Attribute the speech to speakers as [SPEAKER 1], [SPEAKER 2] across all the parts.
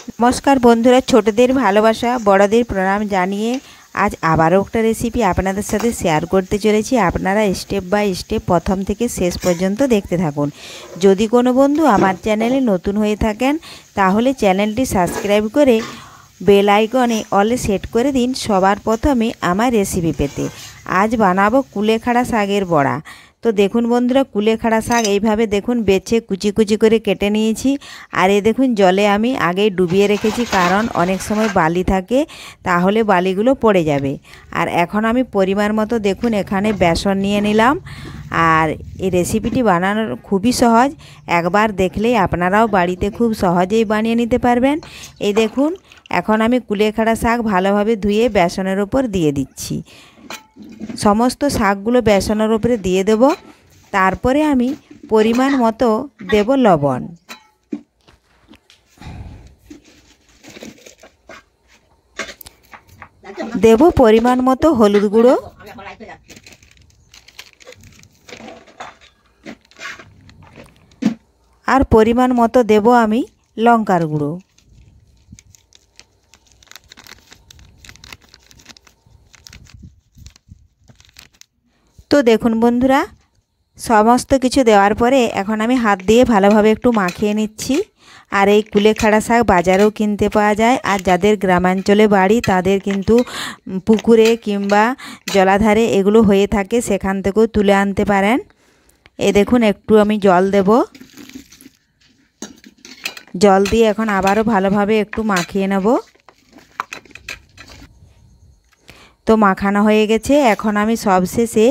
[SPEAKER 1] নমস্কার বন্ধুরা, ছোটদের ভালোবাসা বড়দের প্রণাম জানিয়ে আজ আবারও একটা রেসিপি আপনাদের সাথে শেয়ার করতে চলেছি। আপনারা স্টেপ বাই স্টেপ প্রথম থেকে শেষ পর্যন্ত দেখতে থাকুন। যদি কোনো বন্ধু আমার চ্যানেলে নতুন হয়ে থাকেন তাহলে চ্যানেলটি সাবস্ক্রাইব করে বেল আইকনে অলে সেট করে দিন সবার প্রথমে আমার রেসিপি পেতে। আজ বানাবো কুলেখাড়া শাকের বড়া। তো দেখুন বন্ধুরা, কুলেখাড়া শাক এইভাবে দেখুন বেছে কুচি কুচি করে কেটে নিয়েছি। আর এই দেখুন জলে আমি আগেই ডুবিয়ে রেখেছি, কারণ অনেক সময় বালি থাকে, তাহলে বালিগুলো পড়ে যাবে। আর এখন আমি পরিমাণ মতো দেখুন এখানে বেসন নিয়ে নিলাম। আর এই রেসিপিটি বানানো খুবই সহজ, একবার দেখলেই আপনারাও বাড়িতে খুব সহজেই বানিয়ে নিতে পারবেন। এই দেখুন এখন আমি কুলেখাড়া শাক ভালোভাবে ধুয়ে বেসনের ওপর দিয়ে দিচ্ছি। সমস্ত শাকগুলো বেসনের উপরে দিয়ে দেব। তারপরে আমি পরিমাণ মতো দেব লবণ, দেব পরিমাণ মতো হলুদ গুঁড়ো, আর পরিমাণ মতো দেব আমি লঙ্কার গুঁড়ো। তো দেখুন বন্ধুরা, সমস্ত কিছু দেওয়ার পরে এখন আমি হাত দিয়ে ভালোভাবে একটু মাখিয়ে নিচ্ছি। আর এই কুলেখাড়া শাক বাজারেও কিনতে পাওয়া যায়। আর যাদের গ্রামাঞ্চলে বাড়ি তাদের কিন্তু পুকুরে কিংবা জলাধারে এগুলো হয়ে থাকে, সেখান থেকেও তুলে আনতে পারেন। এই দেখুন একটু আমি জল দেব, জল দিয়ে এখন আবারও ভালোভাবে একটু মাখিয়ে নেব। তো মাখানো হয়ে গেছে। এখন আমি সবশেষে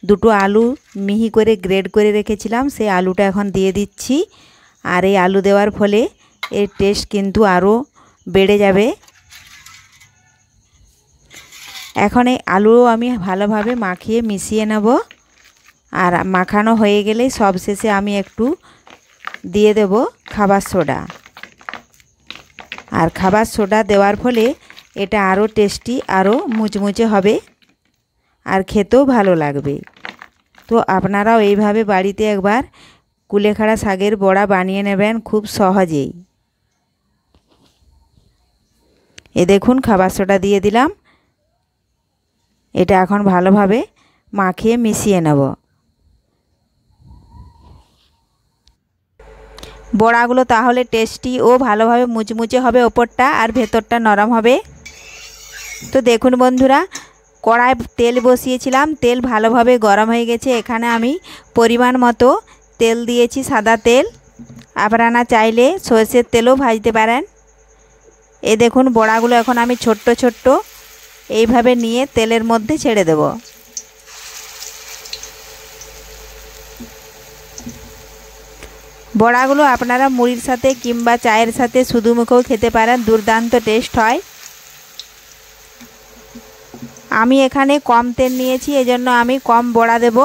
[SPEAKER 1] দুটো আলু মিহি করে গ্রেড করে রেখেছিলাম, সেই আলুটা এখন দিয়ে দিচ্ছি। আর এই আলু দেওয়ার ফলে এর টেস্ট কিন্তু আরও বেড়ে যাবে। এখন এই আলুও আমি ভালোভাবে মাখিয়ে মিশিয়ে নেব। আর মাখানো হয়ে গেলেই সবশেষে আমি একটু দিয়ে দেব খাবার সোডা। আর খাবার সোডা দেওয়ার ফলে এটা আরও টেস্টি, আরও মুচমুচে হবে আর খেতেও ভালো লাগবে। তো আপনারাও এইভাবে বাড়িতে একবার কুলেখাড়া শাকের বড়া বানিয়ে নেবেন খুব সহজেই। এ দেখুন খাবার সোডা দিয়ে দিলাম। এটা এখন ভালোভাবে মাখিয়ে মিশিয়ে নেব। বড়াগুলো তাহলে টেস্টি ও ভালোভাবে মুচমুচে হবে ওপরটা, আর ভেতরটা নরম হবে। তো দেখুন বন্ধুরা, কড়ায় তেল বসিয়েছিলাম, তেল ভালোভাবে গরম হয়ে গেছে। এখানে আমি পরিমাণ মতো তেল দিয়েছি, সাদা তেল। আপনারা চাইলে সরষের তেলও ভাজতে পারেন। এই দেখুন বড়াগুলো এখন আমি ছোট্ট ছোট্ট এইভাবে নিয়ে তেলের মধ্যে ছেড়ে দেব। বড়াগুলো আপনারা মুড়ির সাথে কিংবা চায়ের সাথে শুধু মুখেও খেতে পারেন, দুর্দান্ত টেস্ট হয়। আমি এখানে কম তেল নিয়েছি, এজন্য আমি কম বড়া দেব।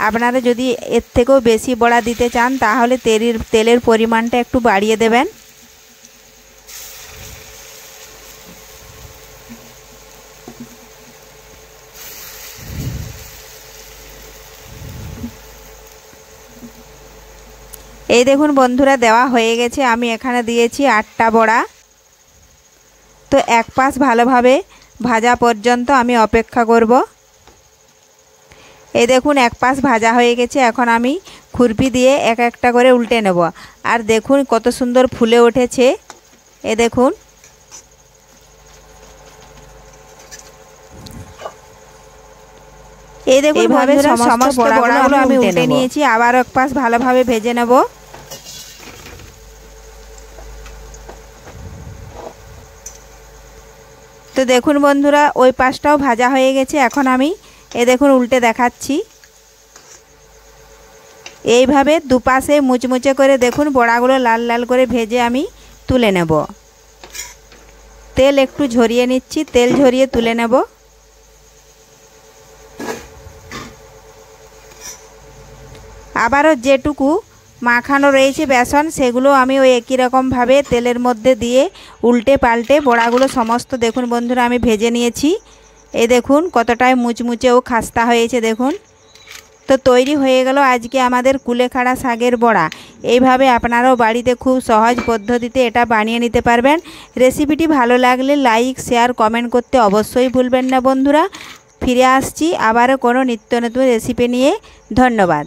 [SPEAKER 1] আপনারা যদি এর থেকেও বেশি বড়া দিতে চান তাহলে তেলের পরিমাণটা একটু বাড়িয়ে দেবেন। এই দেখুন বন্ধুরা, দেওয়া হয়ে গেছে। আমি এখানে দিয়েছি 8টা বড়া। তো এক পাশ ভালোভাবে ভাজা পর্যন্ত আমি অপেক্ষা করব। এই দেখুন এক পাশ ভাজা হয়ে গেছে। এখন আমি খুরপি দিয়ে এক একটা করে উল্টে নেব। আর দেখুন কত সুন্দর ফুলে উঠেছে। এ দেখুন, এই দেখুন এইভাবে সমস্ত বড়াগুলো আমি উল্টে নিয়েছি। আবার এক পাশ ভালোভাবে ভেজে নেব। তো দেখুন বন্ধুরা, ওই পাশটাও ভাজা হয়ে গেছে। এখন আমি দেখুন উল্টে দেখাচ্ছি। এইভাবে দুপাশে মুচমুচে করে দেখুন বড়াগুলো লাল লাল করে ভেজে আমি তুলে নেব। তেল একটু ঝরিয়ে নিচ্ছি, তেল ঝরিয়ে তুলে নেব। আবারও যেটুকু মাখানো রয়েছে বেসন, সেগুলো আমি ওই একই রকমভাবে তেলের মধ্যে দিয়ে উল্টে পাল্টে বড়াগুলো সমস্ত দেখুন বন্ধুরা আমি ভেজে নিয়েছি। এই দেখুন কতটাই মুচমুচে ও খাস্তা হয়েছে। দেখুন তো তৈরি হয়ে গেল আজকে আমাদের কুলেখাড়া শাকের বড়া। এইভাবে আপনারাও বাড়িতে খুব সহজ পদ্ধতিতে এটা বানিয়ে নিতে পারবেন। রেসিপিটি ভালো লাগলে লাইক শেয়ার কমেন্ট করতে অবশ্যই ভুলবেন না বন্ধুরা। ফিরে আসছি আবারও কোনো নিত্য নতুন রেসিপি নিয়ে। ধন্যবাদ।